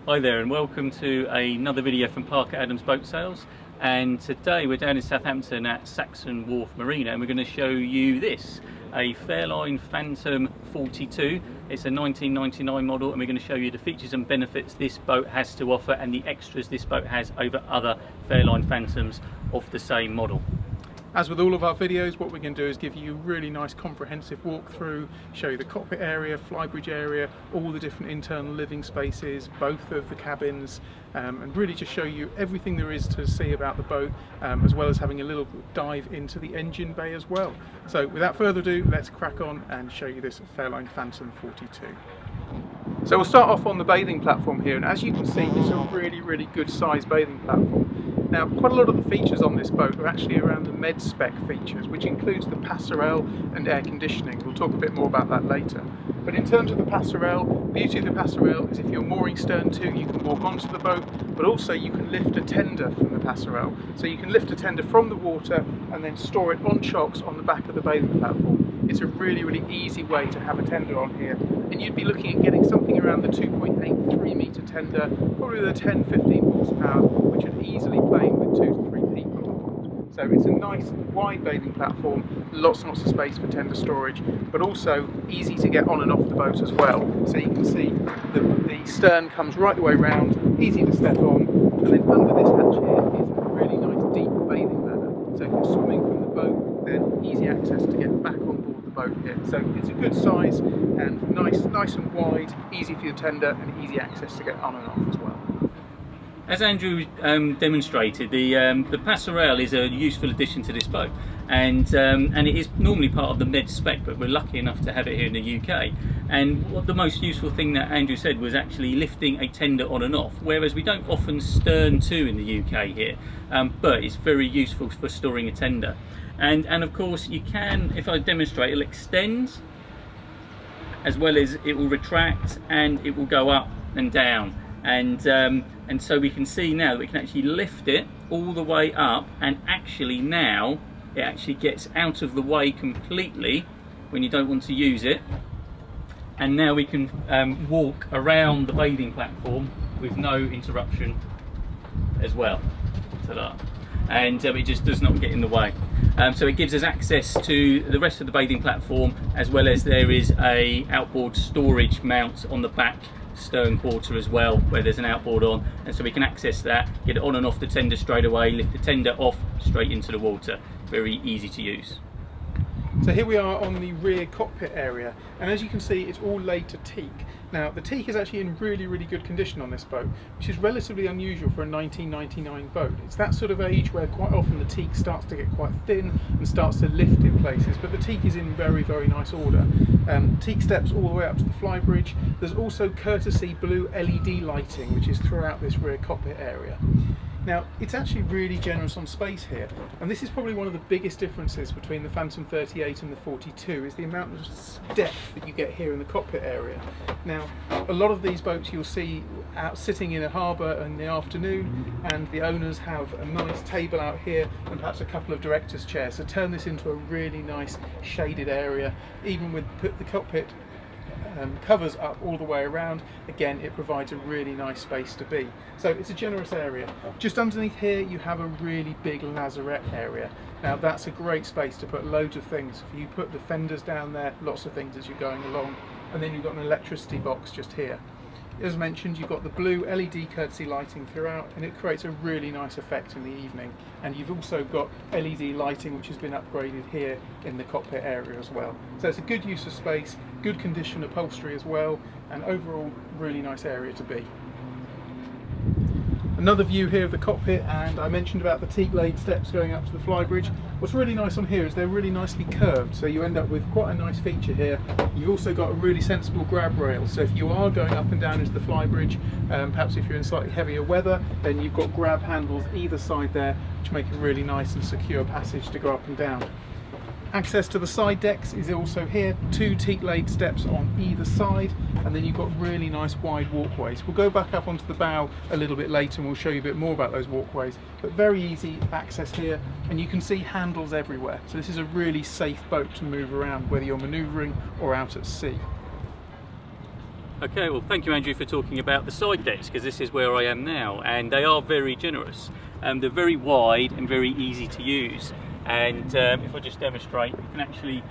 Hi there and welcome to another video from Parker Adams Boat Sales, and today we're down in Southampton at Saxon Wharf Marina and we're going to show you this, a Fairline Phantom 42. It's a 1999 model and we're going to show you the features and benefits this boat has to offer and the extras this boat has over other Fairline Phantoms of the same model. As with all of our videos, what we're going to do is give you a really nice comprehensive walkthrough, show you the cockpit area, Flybridge area, all the different internal living spaces, both of the cabins, and really just show you everything there is to see about the boat, as well as having a little dive into the engine bay as well. So without further ado, let's crack on and show you this Fairline Phantom 42. So we'll start off on the bathing platform here, and as you can see, it's a really good size bathing platform. Now, quite a lot of the features on this boat are actually around the med spec features, which includes the Passerelle and air conditioning. We'll talk a bit more about that later. But in terms of the Passerelle, the beauty of the Passerelle is if you're mooring stern to, you can walk onto the boat, but also you can lift a tender from the Passerelle. So you can lift a tender from the water and then store it on chocks on the back of the bathing platform. It's a really easy way to have a tender on here, and you'd be looking at getting something around the 2.83 metre tender, probably with a 10-15 horsepower, which would easily play with 2 to 3 people on board. So it's a nice wide bathing platform, lots and lots of space for tender storage, but also easy to get on and off the boat as well. So you can see the stern comes right the way round, easy to step on, and then under this hatch here is a really nice deep bathing ladder. So if you're swimming from the boat, then easy access to get back on board the boat here. So it's a good size and nice and wide, easy for your tender and easy access to get on and off as well. As Andrew demonstrated, the Passerelle is a useful addition to this boat, and it is normally part of the med spec, but we're lucky enough to have it here in the UK. And what the most useful thing that Andrew said was actually lifting a tender on and off, whereas we don't often stern to in the UK here, but it's very useful for storing a tender. And of course you can, if I demonstrate, it'll extend as well as it will retract, and it will go up and down. And so we can see now that we can actually lift it all the way up, and actually now it actually gets out of the way completely when you don't want to use it. And now we can walk around the bathing platform with no interruption as well. Ta-da. And it just does not get in the way. So it gives us access to the rest of the bathing platform, as well as there is a outboard storage mount on the back stern quarter as well, where there's an outboard on, and so we can access that, get it on and off the tender straight away, lift the tender off straight into the water. Very easy to use. So here we are on the rear cockpit area, and as you can see, it's all laid to teak. Now the teak is actually in really good condition on this boat, which is relatively unusual for a 1999 boat. It's that sort of age where quite often the teak starts to get quite thin and starts to lift in places, but the teak is in very nice order. Teak steps all the way up to the Flybridge. There's also courtesy blue LED lighting, which is throughout this rear cockpit area. Now, it's actually really generous on space here, and this is probably one of the biggest differences between the Phantom 38 and the 42, is the amount of depth that you get here in the cockpit area. Now, a lot of these boats you'll see out sitting in a harbour in the afternoon, and the owners have a nice table out here and perhaps a couple of directors' chairs, so turn this into a really nice shaded area. Even with the cockpit covers up all the way around, again it provides a really nice space to be. So it's a generous area. Just underneath here you have a really big lazarette area. Now that's a great space to put loads of things. If you put the fenders down there, lots of things as you're going along, and then you've got an electricity box just here. As mentioned, you've got the blue LED courtesy lighting throughout, and it creates a really nice effect in the evening. And you've also got LED lighting which has been upgraded here in the cockpit area as well. So it's a good use of space, good condition upholstery as well, and overall really nice area to be. Another view here of the cockpit, and I mentioned about the teak laid steps going up to the Flybridge. What's really nice on here is they're really nicely curved, so you end up with quite a nice feature here. You've also got a really sensible grab rail, so if you are going up and down into the Flybridge, perhaps if you're in slightly heavier weather, then you've got grab handles either side there, which make a really nice and secure passage to go up and down. Access to the side decks is also here, 2 teak laid steps on either side, and then you've got really nice wide walkways. We'll go back up onto the bow a little bit later and we'll show you a bit more about those walkways, but very easy access here, and you can see handles everywhere. So this is a really safe boat to move around, whether you're manoeuvring or out at sea. Okay, well thank you Andrew for talking about the side decks, because this is where I am now, and they are very generous. They're very wide and very easy to use, and if I just demonstrate, you can actually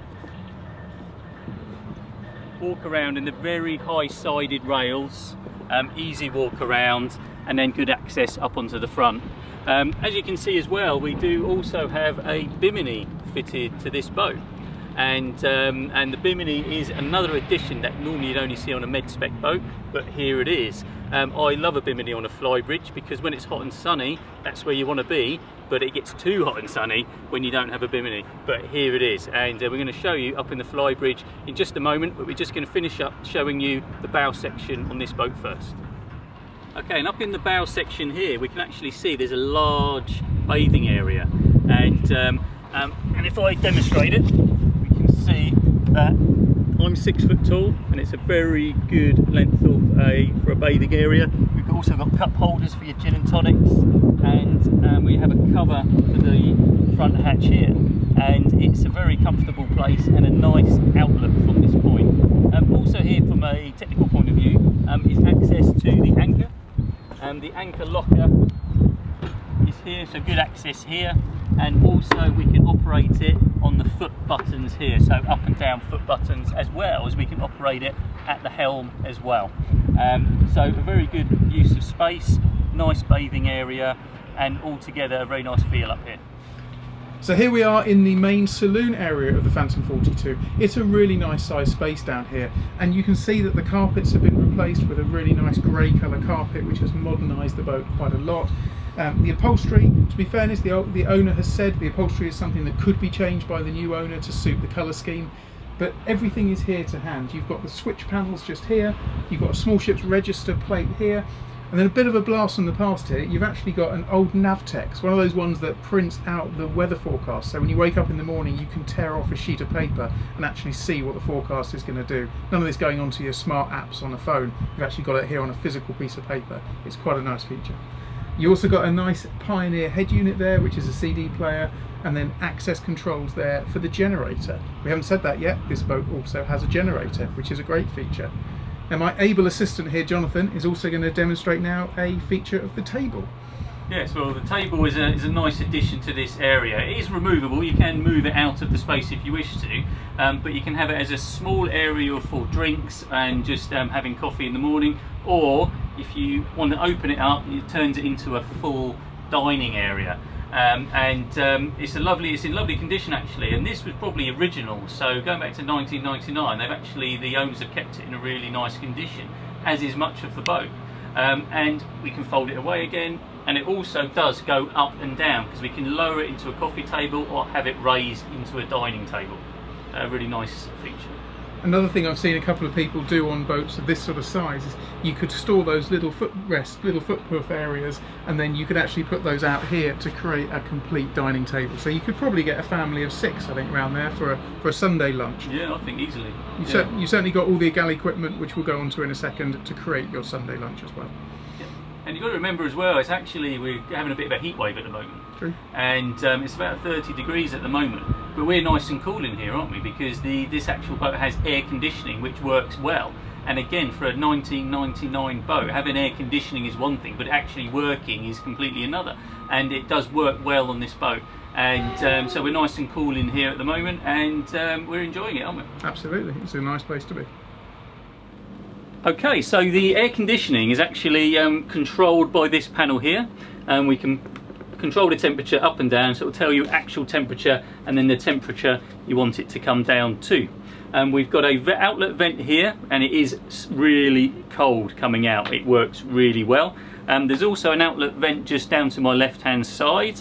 walk around in the very high sided rails, easy walk around, and then good access up onto the front. As you can see as well, we do also have a Bimini fitted to this boat, and the Bimini is another addition that normally you'd only see on a med spec boat, but here it is. I love a Bimini on a Flybridge because when it's hot and sunny, that's where you want to be, but it gets too hot and sunny when you don't have a Bimini. But here it is, and we're going to show you up in the Flybridge in just a moment, but we're just going to finish up showing you the bow section on this boat first. Okay, and up in the bow section here, we can actually see there's a large bathing area, and if I demonstrate it, we can see that I'm 6 foot tall, and it's a very good length of for a bathing area. We've also got cup holders for your gin and tonics, and we have a cover for the front hatch here, and it's a very comfortable place and a nice outlook from this point. Also here, from a technical point of view, is access to the anchor. The anchor locker is here, so good access here, and also we can operate it on the foot buttons here, so up and down foot buttons, as well as we can operate it at the helm as well. So a very good use of space, nice bathing area, and altogether a very nice feel up here. So here we are in the main saloon area of the Phantom 42. It's a really nice size space down here, and you can see that the carpets have been replaced with a really nice grey colour carpet, which has modernised the boat quite a lot. The upholstery, to be fairness, the owner has said the upholstery is something that could be changed by the new owner to suit the colour scheme, but everything is here to hand. You've got the switch panels just here, you've got a small ship's register plate here, and then a bit of a blast from the past here, you've actually got an old Navtex, one of those ones that prints out the weather forecast, so when you wake up in the morning you can tear off a sheet of paper and actually see what the forecast is going to do. None of this going onto your smart apps on the phone, you've actually got it here on a physical piece of paper. It's quite a nice feature. You also got a nice Pioneer head unit there, which is a CD player, and then access controls there for the generator. We haven't said that yet, this boat also has a generator, which is a great feature. Now my able assistant here, Jonathan, is also going to demonstrate now a feature of the table. Yes, well the table is a nice addition to this area. It is removable, you can move it out of the space if you wish to, but you can have it as a small area for drinks and just having coffee in the morning, or if you want to open it up, it turns it into a full dining area. It's in lovely condition actually, and this was probably original, so going back to 1999, the owners have kept it in a really nice condition, as is much of the boat. And we can fold it away again, and it also does go up and down, because we can lower it into a coffee table or have it raised into a dining table. A really nice feature. Another thing I've seen a couple of people do on boats of this sort of size is you could store those little footproof areas, and then you could actually put those out here to create a complete dining table. So you could probably get a family of 6, I think, around there for a Sunday lunch. Yeah, I think easily. You certainly got all the Galley equipment, which we'll go on to in a second, to create your Sunday lunch as well. Yeah. And you've got to remember as well, it's actually, we're having a bit of a heat wave at the moment. True. And it's about 30 degrees at the moment, but we're nice and cool in here, aren't we? Because this actual boat has air conditioning, which works well. And again, for a 1999 boat, having air conditioning is one thing, but actually working is completely another. And it does work well on this boat. And so we're nice and cool in here at the moment, and we're enjoying it, aren't we? Absolutely, it's a nice place to be. Okay, so the air conditioning is actually controlled by this panel here, and we can control the temperature up and down, so it will tell you actual temperature and then the temperature you want it to come down to. We've got a outlet vent here, and it is really cold coming out. It works really well. There's also an outlet vent just down to my left hand side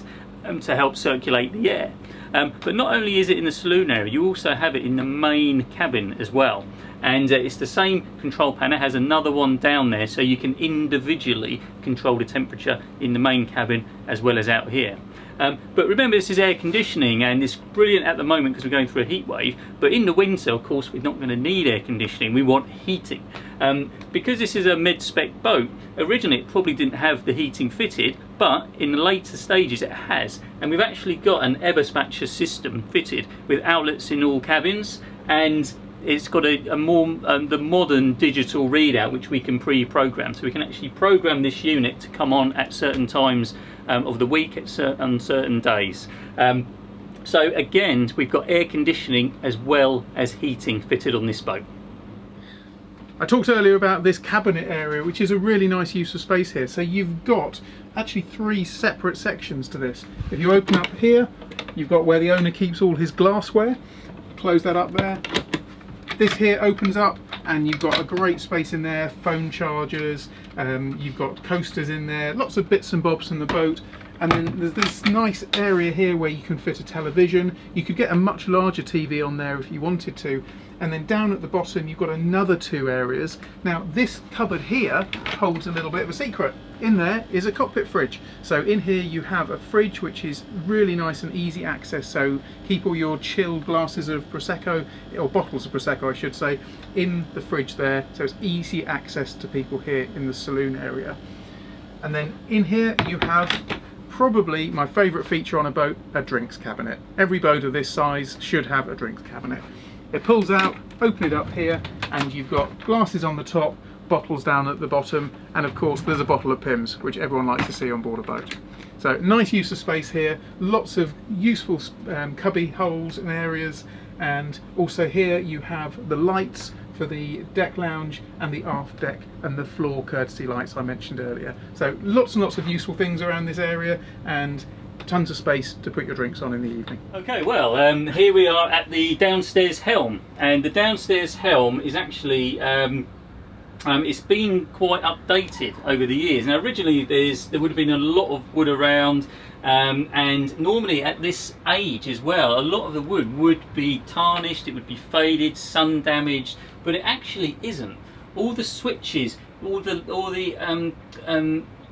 to help circulate the air. But not only is it in the saloon area, you also have it in the main cabin as well. And it's the same control panel, it has another one down there, so you can individually control the temperature in the main cabin as well as out here. But remember, this is air conditioning, and it's brilliant at the moment because we're going through a heat wave, but in the winter, of course, we're not going to need air conditioning, we want heating. Because this is a mid-spec boat, originally it probably didn't have the heating fitted, but in the later stages it has, and we've actually got an Eberspacher system fitted with outlets in all cabins, and it's got a more the modern digital readout, which we can pre-program, so we can actually program this unit to come on at certain times of the week on certain days. So again, we've got air conditioning as well as heating fitted on this boat. I talked earlier about this cabinet area, which is a really nice use of space here. So you've got actually 3 separate sections to this. If you open up here, you've got where the owner keeps all his glassware. Close that up there. This here opens up and you've got a great space in there, phone chargers, you've got coasters in there, lots of bits and bobs from the boat. And then there's this nice area here where you can fit a television. You could get a much larger TV on there if you wanted to. And then down at the bottom you've got another 2 areas. Now this cupboard here holds a little bit of a secret. In there is a cockpit fridge. So in here you have a fridge which is really nice and easy access, so keep all your chilled glasses of Prosecco, or bottles of Prosecco I should say, in the fridge there, so it's easy access to people here in the saloon area. And then in here you have probably my favourite feature on a boat, a drinks cabinet. Every boat of this size should have a drinks cabinet. It pulls out, open it up here, and you've got glasses on the top, bottles down at the bottom, and of course there's a bottle of Pimm's, which everyone likes to see on board a boat. So nice use of space here, lots of useful cubby holes and areas, and also here you have the lights for the deck lounge and the aft deck and the floor courtesy lights I mentioned earlier. So lots and lots of useful things around this area, and tons of space to put your drinks on in the evening. Okay, well, here we are at the downstairs helm, and the downstairs helm is actually it's been quite updated over the years. Now originally there would have been a lot of wood around, and normally at this age as well, a lot of the wood would be tarnished, it would be faded, sun damaged, but it actually isn't. All the switches, all the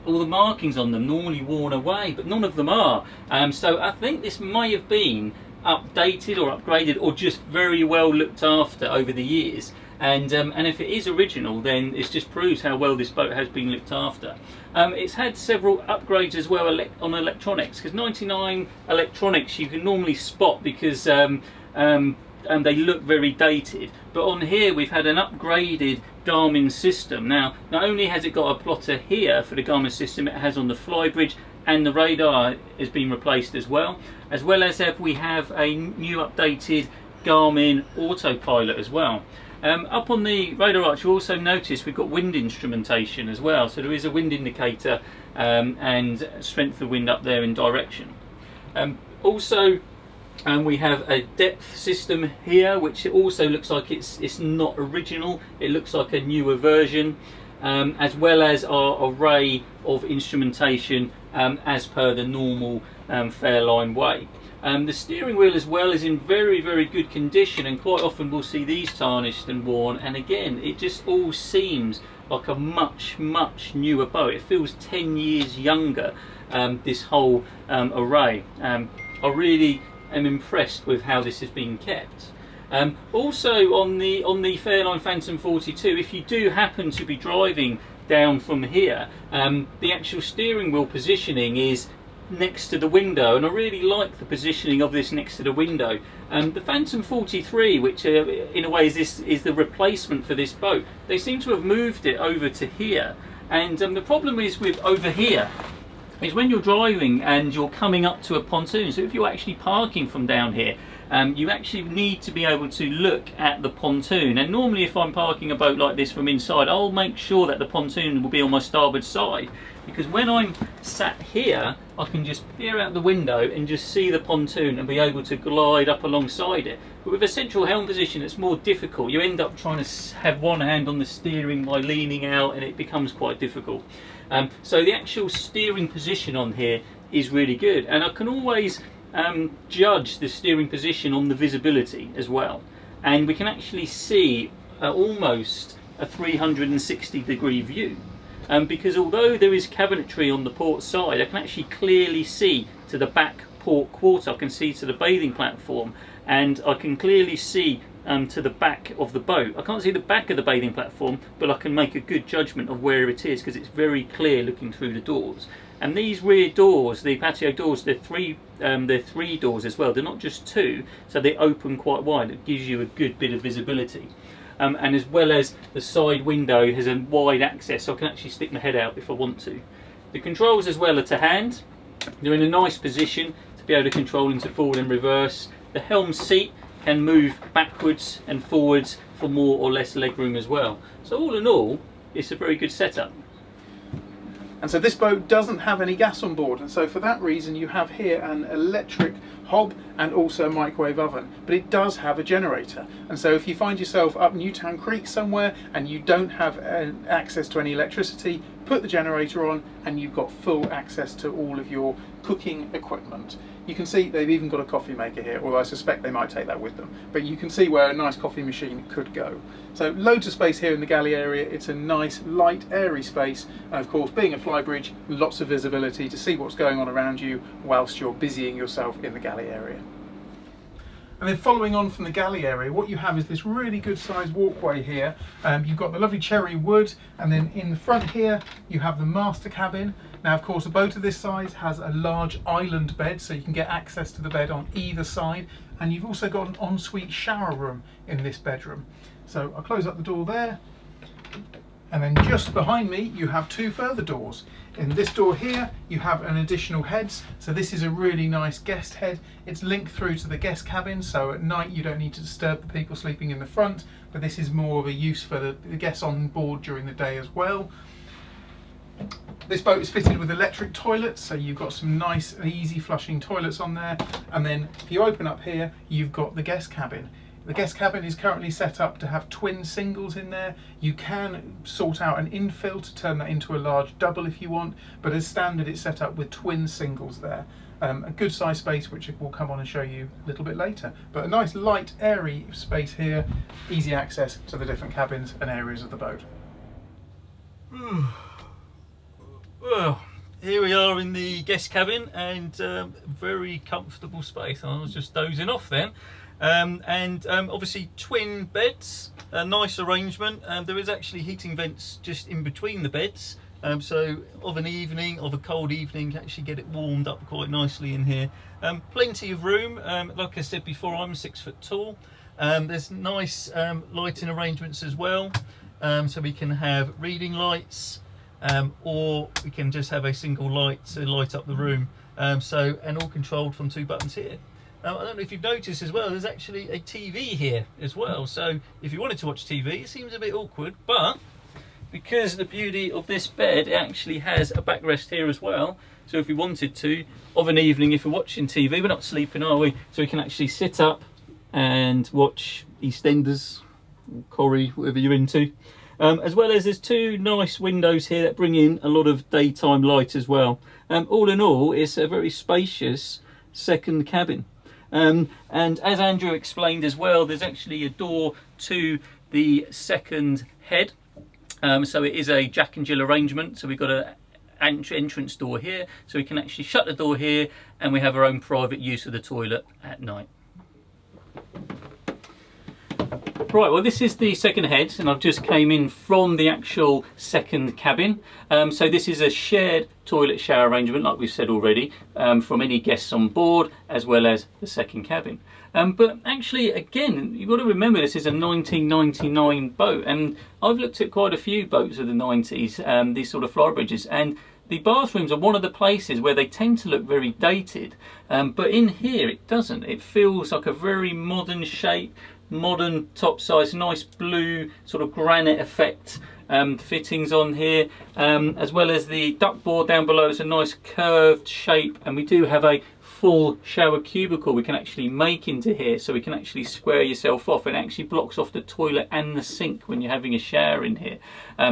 markings on them normally worn away, but none of them are. So I think this may have been updated or upgraded or just very well looked after over the years. And if it is original, then it just proves how well this boat has been looked after. It's had several upgrades as well on electronics, because 99 electronics you can normally spot because they look very dated. But on here we've had an upgraded Garmin system. Now, not only has it got a plotter here for the Garmin system, it has on the Flybridge, and the radar has been replaced as well as we have a new updated Garmin autopilot as well. Up on the radar arch you also notice we've got wind instrumentation as well, so there is a wind indicator and strength of wind up there in direction. Also we have a depth system here, which also looks like it's not original, it looks like a newer version, as well as our array of instrumentation as per the normal Fairline way. The steering wheel as well is in very, very good condition, and quite often we'll see these tarnished and worn, and again it just all seems like a much newer boat. It feels 10 years younger, this whole array. I really am impressed with how this has been kept. Also on the Fairline Phantom 42, if you do happen to be driving down from here, the actual steering wheel positioning is next to the window, and I really like the positioning of this next to the window. The Phantom 43, which in a way is the replacement for this boat, they seem to have moved it over to here, and the problem is with over here is when you're driving and you're coming up to a pontoon, so if you're actually parking from down here, you actually need to be able to look at the pontoon. And normally if I'm parking a boat like this from inside, I'll make sure that the pontoon will be on my starboard side, because when I'm sat here I can just peer out the window and just see the pontoon and be able to glide up alongside it. But with a central helm position it's more difficult. You end up trying to have one hand on the steering by leaning out, and it becomes quite difficult. So the actual steering position on here is really good, and I can always judge the steering position on the visibility as well, and we can actually see almost a 360-degree view, because although there is cabinetry on the port side, I can actually clearly see to the back port quarter, I can see to the bathing platform, and I can clearly see to the back of the boat. I can't see the back of the bathing platform, but I can make a good judgment of where it is because it's very clear looking through the doors. And these rear doors, the patio doors, they're three doors as well. They're not just two, so they open quite wide. It gives you a good bit of visibility. And as well as the side window has a wide access, so I can actually stick my head out if I want to. The controls as well are to hand. They're in a nice position to be able to control into forward and reverse. The helm seat can move backwards and forwards for more or less legroom as well. So all in all, it's a very good setup. And so this boat doesn't have any gas on board, and so for that reason you have here an electric hob and also a microwave oven, but it does have a generator. And so if you find yourself up Newtown Creek somewhere and you don't have access to any electricity, put the generator on and you've got full access to all of your cooking equipment. You can see they've even got a coffee maker here, although I suspect they might take that with them. But you can see where a nice coffee machine could go. So loads of space here in the galley area. It's a nice, light, airy space. And of course, being a flybridge, lots of visibility to see what's going on around you whilst you're busying yourself in the galley area. And then following on from the galley area, what you have is this really good sized walkway here. You've got the lovely cherry wood, and then in the front here you have the master cabin. Now of course a boat of this size has a large island bed, so you can get access to the bed on either side, and you've also got an ensuite shower room in this bedroom. So I'll close up the door there, and then just behind me you have two further doors. In this door here you have an additional heads, so this is a really nice guest head. It's linked through to the guest cabin, so at night you don't need to disturb the people sleeping in the front, but this is more of a use for the guests on board during the day as well. This boat is fitted with electric toilets, so you've got some nice easy flushing toilets on there, and then if you open up here you've got the guest cabin. The guest cabin is currently set up to have twin singles in there. You can sort out an infill to turn that into a large double if you want, but as standard it's set up with twin singles there. A good size space which we'll come on and show you a little bit later. But a nice light airy space here, easy access to the different cabins and areas of the boat. Well, here we are in the guest cabin, and very comfortable space. I was just dozing off then. Obviously twin beds, a nice arrangement. There is actually heating vents just in between the beds, so of a cold evening, you can actually get it warmed up quite nicely in here. Plenty of room. Like I said before, I'm 6 foot tall. There's nice lighting arrangements as well, so we can have reading lights, or we can just have a single light to light up the room, and all controlled from 2 buttons here. I don't know if you've noticed as well, there's actually a TV here as well, so if you wanted to watch TV, it seems a bit awkward, but because the beauty of this bed, it actually has a backrest here as well, so if we wanted to, of an evening, if we're watching TV, we're not sleeping, are we? So we can actually sit up and watch EastEnders, Corrie, whatever you're into. As well as there's 2 nice windows here that bring in a lot of daytime light as well. All in all, it's a very spacious second cabin. And as Andrew explained as well, there's actually a door to the second head. So it is a Jack and Jill arrangement. So we've got an entrance door here, so we can actually shut the door here, and we have our own private use of the toilet at night. Right, well this is the second head, and I've just came in from the actual second cabin. So this is a shared toilet shower arrangement, like we've said already, from any guests on board, as well as the second cabin. But actually, again, you've got to remember this is a 1999 boat, and I've looked at quite a few boats of the 90s, these sort of flybridges, and the bathrooms are one of the places where they tend to look very dated, but in here it doesn't. It feels like a very modern shape, modern top size, nice blue sort of granite effect fittings on here, as well as the duckboard down below is a nice curved shape, and we do have a full shower cubicle we can actually make into here, so we can actually square yourself off, and it actually blocks off the toilet and the sink when you're having a shower in here,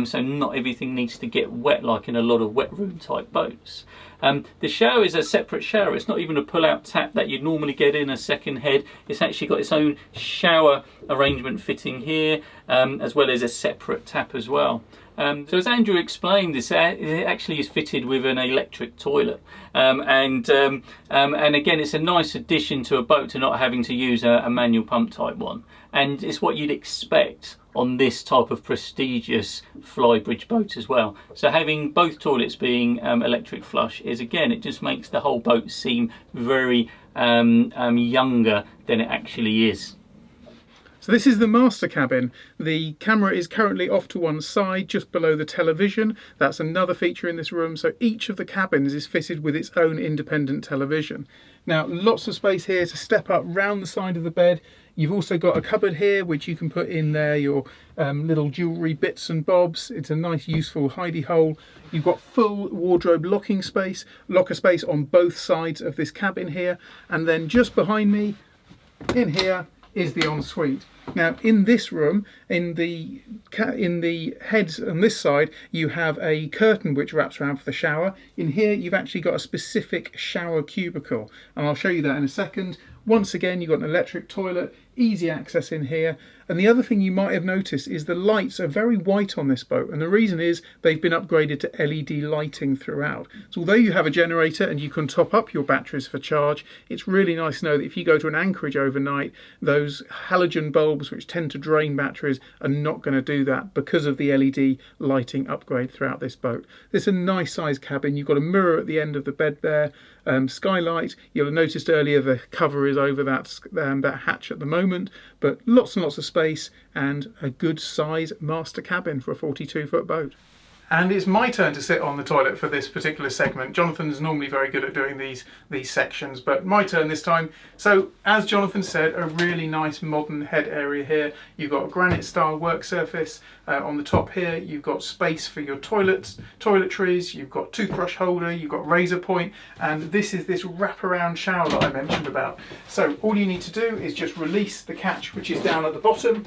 so not everything needs to get wet like in a lot of wet room type boats. The shower is a separate shower. It's not even a pull-out tap that you'd normally get in a second head. It's actually got its own shower arrangement fitting here, as well as a separate tap as well. So as Andrew explained, it actually is fitted with an electric toilet, and again, it's a nice addition to a boat to not having to use a manual pump type one, and it's what you'd expect on this type of prestigious Flybridge boat as well. So having both toilets being electric flush is, again, it just makes the whole boat seem very younger than it actually is. So this is the master cabin. The camera is currently off to one side, just below the television. That's another feature in this room. So each of the cabins is fitted with its own independent television. Now, lots of space here to step up round the side of the bed. You've also got a cupboard here, which you can put in there your little jewellery bits and bobs. It's a nice, useful hidey hole. You've got full wardrobe locker space on both sides of this cabin here. And then just behind me, in here, is the ensuite. Now, in this room, in the heads on this side, you have a curtain which wraps around for the shower. In here, you've actually got a specific shower cubicle, and I'll show you that in a second. Once again, you've got an electric toilet, easy access in here. And the other thing you might have noticed is the lights are very white on this boat, and the reason is they've been upgraded to LED lighting throughout. So although you have a generator and you can top up your batteries for charge, it's really nice to know that if you go to an anchorage overnight, those halogen bulbs which tend to drain batteries are not going to do that because of the LED lighting upgrade throughout this boat. This is a nice sized cabin. You've got a mirror at the end of the bed there, skylight. You'll have noticed earlier the cover is over that hatch at the moment, but lots and lots of space and a good size master cabin for a 42-foot boat. And it's my turn to sit on the toilet for this particular segment. Jonathan's normally very good at doing these sections, but my turn this time. So, as Jonathan said, a really nice modern head area here. You've got a granite style work surface. On the top here, you've got space for your toiletries, you've got toothbrush holder, you've got razor point, and this is this wraparound shower that I mentioned about. So all you need to do is just release the catch, which is down at the bottom,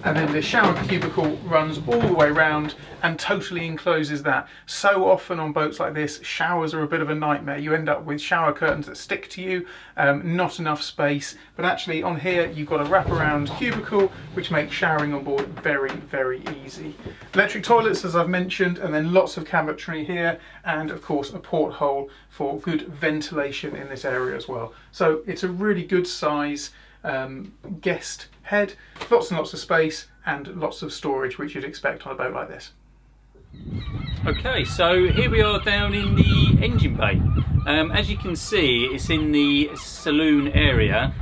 and then the shower cubicle runs all the way round and totally encloses that. So often on boats like this, showers are a bit of a nightmare. You end up with shower curtains that stick to you, not enough space. But actually on here, you've got a wraparound cubicle, which makes showering on board very, very easy. Electric toilets, as I've mentioned, and then lots of cabinetry here, and of course a porthole for good ventilation in this area as well. So it's a really good size guest head, lots and lots of space and lots of storage, which you'd expect on a boat like this. Okay, so here we are down in the engine bay. As you can see, it's in the saloon area,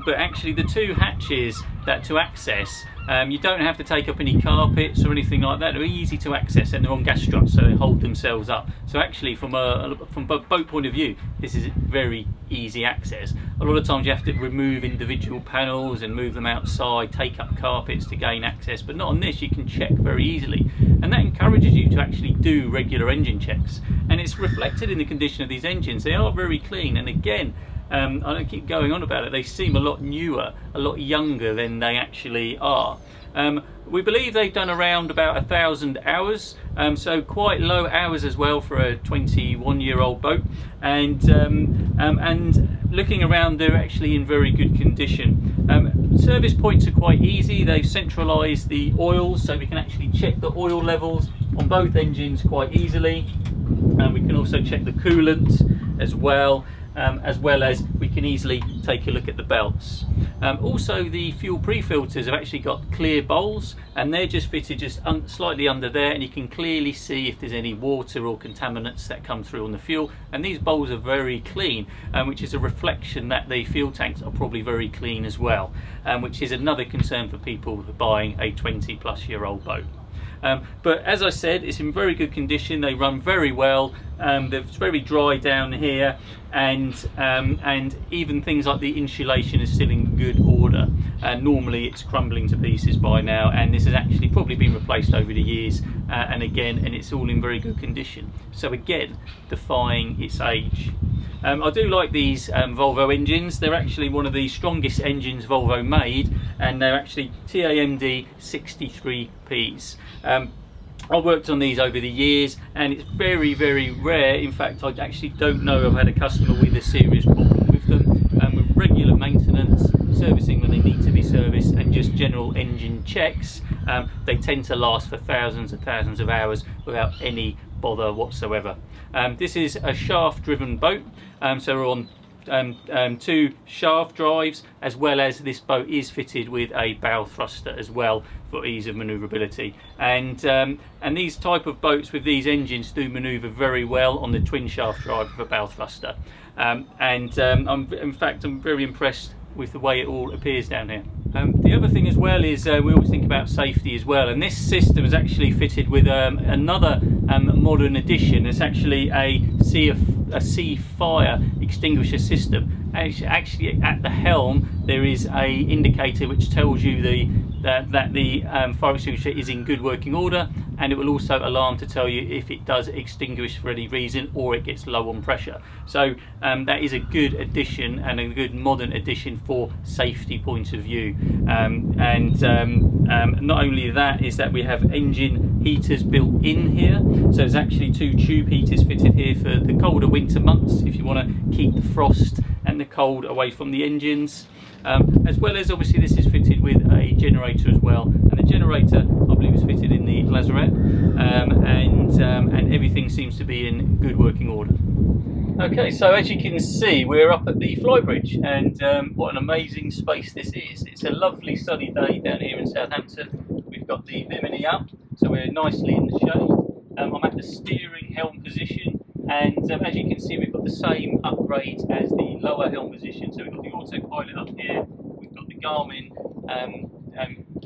but actually the two hatches that to access, you don't have to take up any carpets or anything like that. They're easy to access and they're on gas struts, so they hold themselves up. So actually from a boat point of view, this is very easy access. A lot of times you have to remove individual panels and move them outside, take up carpets to gain access, but not on this. You can check very easily, and that encourages you to actually do regular engine checks, and it's reflected in the condition of these engines. They are very clean, and again, I don't keep going on about it, they seem a lot newer, a lot younger than they actually are. We believe they've done around about 1,000 hours, so quite low hours as well for a 21-year-old boat, and looking around, they're actually in very good condition. Service points are quite easy. They've centralised the oils, so we can actually check the oil levels on both engines quite easily, and we can also check the coolant as well as we can easily take a look at the belts. Also, the fuel pre-filters have actually got clear bowls, and they're just fitted just slightly under there, and you can clearly see if there's any water or contaminants that come through on the fuel. And these bowls are very clean, which is a reflection that the fuel tanks are probably very clean as well, which is another concern for people buying a 20-plus-year-old boat. But as I said, it's in very good condition. They run very well. They're very dry down here, and even things like the insulation is still in good order. Normally it's crumbling to pieces by now, and this has actually probably been replaced over the years, and it's all in very good condition. So again, defying its age. I do like these Volvo engines. They're actually one of the strongest engines Volvo made, and they're actually TAMD 63Ps. I've worked on these over the years, and it's very, very rare. In fact, I actually don't know I've had a customer with a serious problem with them. With regular maintenance, servicing when they need to be serviced, and just general engine checks, they tend to last for thousands and thousands of hours without any bother whatsoever. This is a shaft driven boat, so we're on 2 shaft drives, as well as this boat is fitted with a bow thruster as well for ease of manoeuvrability. And these type of boats with these engines do manoeuvre very well on the twin shaft drive with a bow thruster. In fact, I'm very impressed with the way it all appears down here. The other thing as well is we always think about safety as well, and this system is actually fitted with another modern addition. It's actually a sea fire extinguisher system. Actually at the helm there is a indicator which tells you that the fire extinguisher is in good working order, and it will also alarm to tell you if it does extinguish for any reason or it gets low on pressure. So that is a good addition and a good modern addition for safety point of view. Not only that, is that we have engine heaters built in here, so there's actually 2 tube heaters fitted here for the colder winter months if you want to keep the frost and the cold away from the engines. As well as obviously this is fitted with a generator as well, and the generator I believe is fitted in the lazarette, and everything seems to be in good working order. Okay, so as you can see we're up at the Flybridge, and what an amazing space this is. It's a lovely sunny day down here in Southampton. We've got the Bimini up, so we're nicely in the shade. I'm at the steering helm position, and as you can see we've got the same upgrades as the lower helm position. So we've got the autopilot up here, we've got the Garmin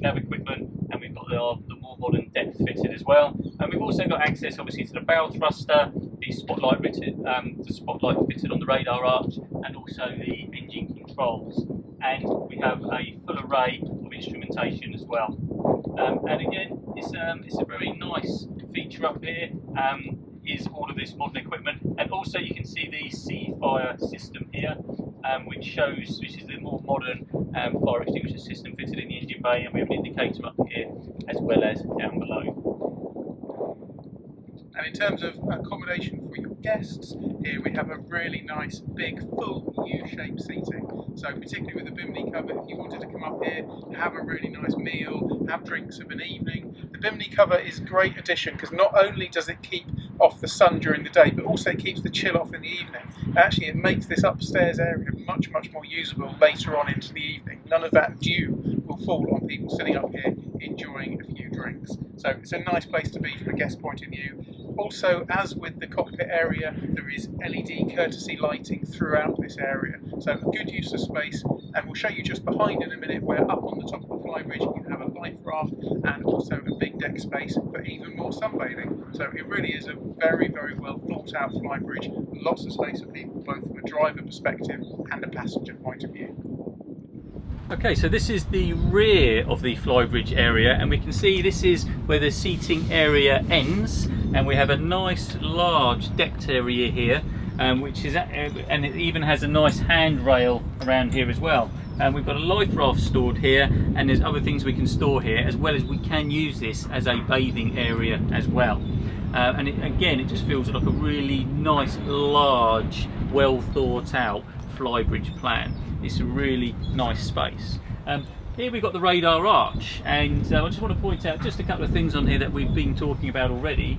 nav equipment, and we've got the more modern depth fitted as well. And we've also got access obviously to the bow thruster, the spotlight fitted on the radar arch, and also the engine controls. And we have a full array of instrumentation as well. And again, it's a very nice feature up here. Is all of this modern equipment, and also you can see the sea fire system here, which is the more modern fire extinguisher system fitted in the engine bay, and we have an indicator up here as well as down below. And in terms of accommodation for your guests, here we have a really nice big full U-shaped seating. So particularly with the Bimini cover, if you wanted to come up here, have a really nice meal, have drinks of an evening, the Bimini cover is a great addition because not only does it keep off the sun during the day, but also keeps the chill off in the evening. Actually, it makes this upstairs area much more usable later on into the evening. None of that dew will fall on people sitting up here enjoying a few drinks. So it's a nice place to be from a guest point of view. Also, as with the cockpit area, there is LED courtesy lighting throughout this area, so a good use of space. And we'll show you just behind in a minute where up on the top of the Flybridge you can have a life raft and also a big deck space for even more sunbathing. So it really is a very well thought out Flybridge, lots of space for people both from a driver perspective and a passenger point of view. Okay, so this is the rear of the Flybridge area, and we can see this is where the seating area ends, and we have a nice large decked area here, and it even has a nice handrail around here as well. And we've got a life raft stored here, and there's other things we can store here, as well as we can use this as a bathing area as well. And again, it just feels like a really nice, large, well thought out Flybridge plan. It's a really nice space. Here we've got the radar arch, and I just want to point out just a couple of things on here that we've been talking about already.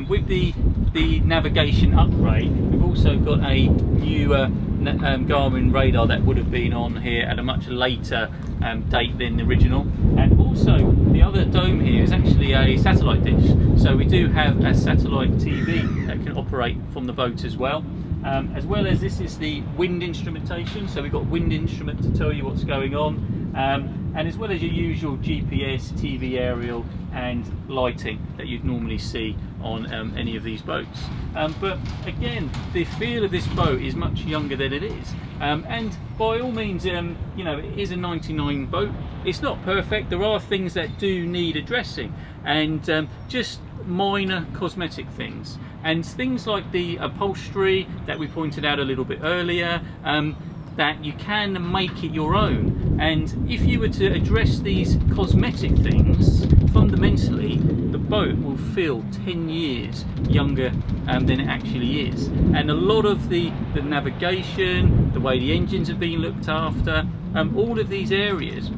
With the navigation upgrade, we've also got a newer Garmin radar that would have been on here at a much later date than the original. And also the other dome here is actually a satellite dish, so we do have a satellite TV that can operate from the boat as well. As well as this is the wind instrumentation, so we've got wind instrument to tell you what's going on, and as well as your usual GPS, TV aerial and lighting that you'd normally see on any of these boats. But again, the feel of this boat is much younger than it is, and by all means, you know, it is a 99 boat. It's not perfect, there are things that do need addressing, and just minor cosmetic things, and things like the upholstery that we pointed out a little bit earlier, that you can make it your own. And if you were to address these cosmetic things, fundamentally the boat will feel 10 years younger than it actually is. And a lot of the navigation, the way the engines have been looked after, all of these areas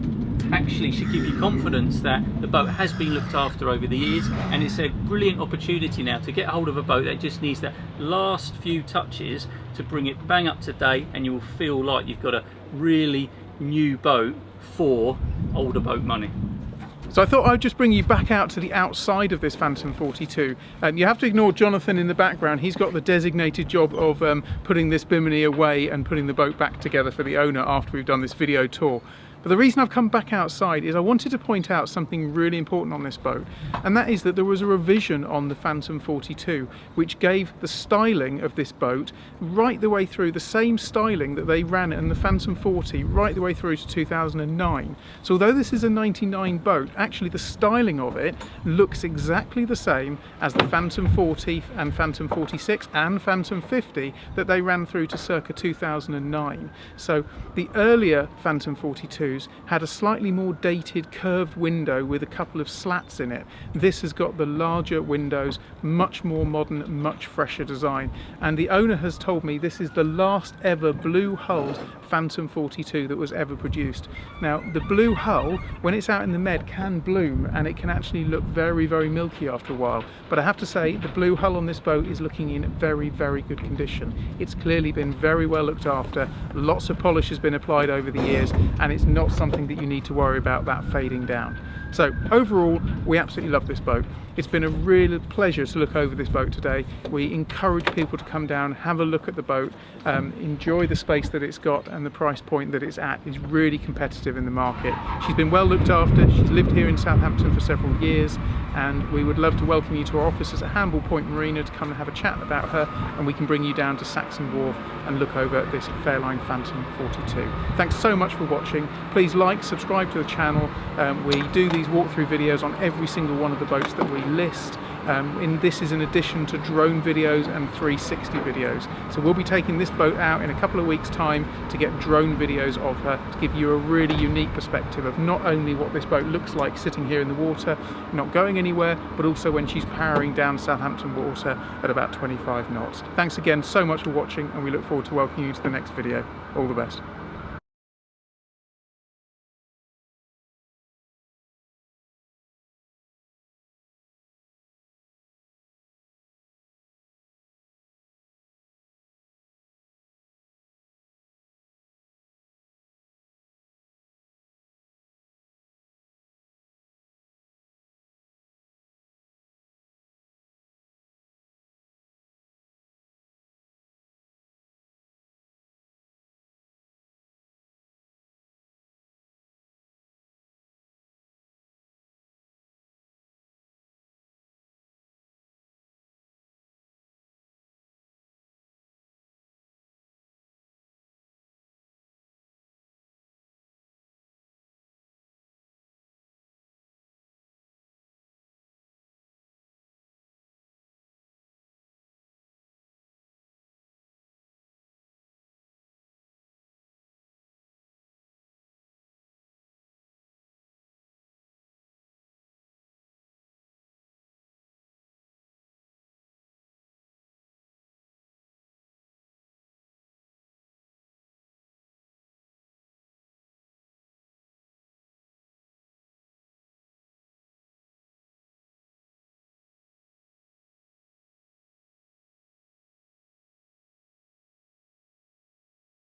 actually should give you confidence that the boat has been looked after over the years, and it's a brilliant opportunity now to get hold of a boat that just needs that last few touches to bring it bang up to date, and you'll feel like you've got a really new boat for older boat money. So I thought I'd just bring you back out to the outside of this Phantom 42. You have to ignore Jonathan in the background. He's got the designated job of putting this Bimini away and putting the boat back together for the owner after we've done this video tour. But the reason I've come back outside is I wanted to point out something really important on this boat, and that is that there was a revision on the Phantom 42 which gave the styling of this boat right the way through, the same styling that they ran in the Phantom 40 right the way through to 2009. So although this is a 99 boat, actually the styling of it looks exactly the same as the Phantom 40 and Phantom 46 and Phantom 50 that they ran through to circa 2009. So the earlier Phantom 42 had a slightly more dated curved window with a couple of slats in it. This has got the larger windows, much more modern, much fresher design, and the owner has told me this is the last ever blue hulled Phantom 42 that was ever produced. Now the blue hull, when it's out in the med, can bloom and it can actually look very, very milky after a while, but I have to say the blue hull on this boat is looking in very, very good condition. It's clearly been very well looked after, lots of polish has been applied over the years, and it's not something that you need to worry about that fading down. So overall, we absolutely love this boat. It's been a real pleasure to look over this boat today. We encourage people to come down, have a look at the boat, enjoy the space that it's got, and the price point that it's at is really competitive in the market. She's been well looked after. She's lived here in Southampton for several years, and we would love to welcome you to our offices at Hamble Point Marina to come and have a chat about her, and we can bring you down to Saxon Wharf and look over this Fairline Phantom 42. Thanks so much for watching. Please like, subscribe to the channel. We do these walkthrough videos on every single one of the boats that we list. This is in addition to drone videos and 360 videos. So we'll be taking this boat out in a couple of weeks' time to get drone videos of her to give you a really unique perspective of not only what this boat looks like sitting here in the water, not going anywhere, but also when she's powering down Southampton water at about 25 knots. Thanks again so much for watching, and we look forward to welcoming you to the next video. All the best.